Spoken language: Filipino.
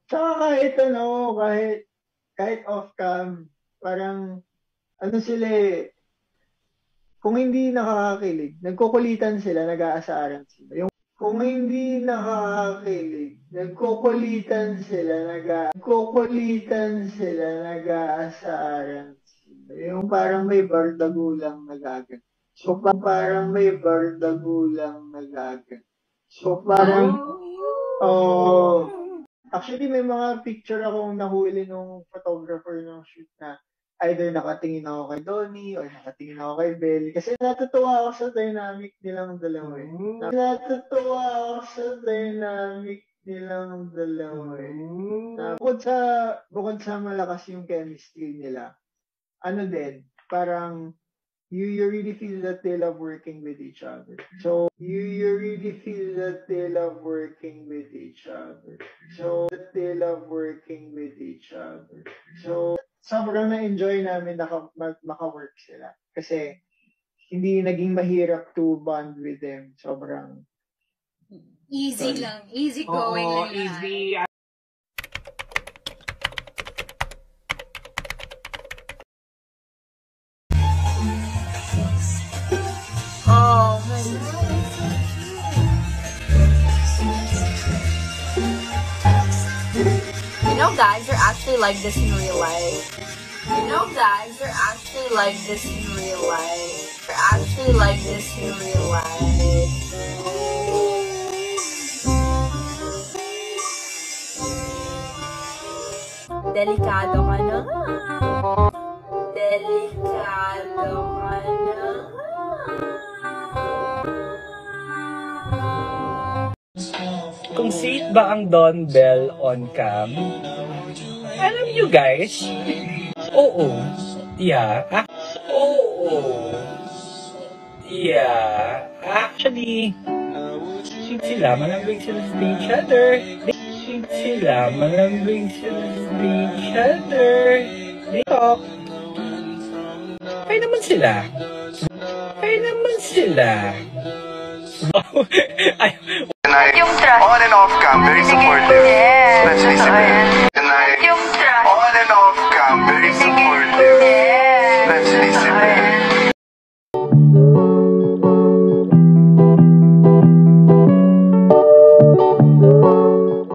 Tsaka kahit off-cam, parang, ano sila eh, kung hindi nakakakilig, nagkukulitan sila, nag-aasaran sila. Kung hindi nakakakilig, nag-aasaran sila. Yung parang may bardagulang nagagan. So parang, actually may mga picture akong nahuli nung photographer ng shoot na either nakatingin ako kay Donnie or nakatingin ako kay Bell. Kasi natutuwa ako sa dynamic nilang dalawa eh. Bukod sa malakas yung chemistry nila, ano din, parang you really feel that they love working with each other. So, sobrang na-enjoy namin maka-work sila. Kasi, hindi naging mahirap to bond with them. Sobrang easy lang. Easy going lang. Easy. Oh, you know, guys, you're actually like this in real life. Delikado ka na nga. Kung sweet ba ang Don Bell on cam? Alam nyo guys? Oo. Yeah. Actually, sweet sila. Malambing sila sa each other. They talk. Ay naman sila. On and off cam, very supportive. Especially si Ben.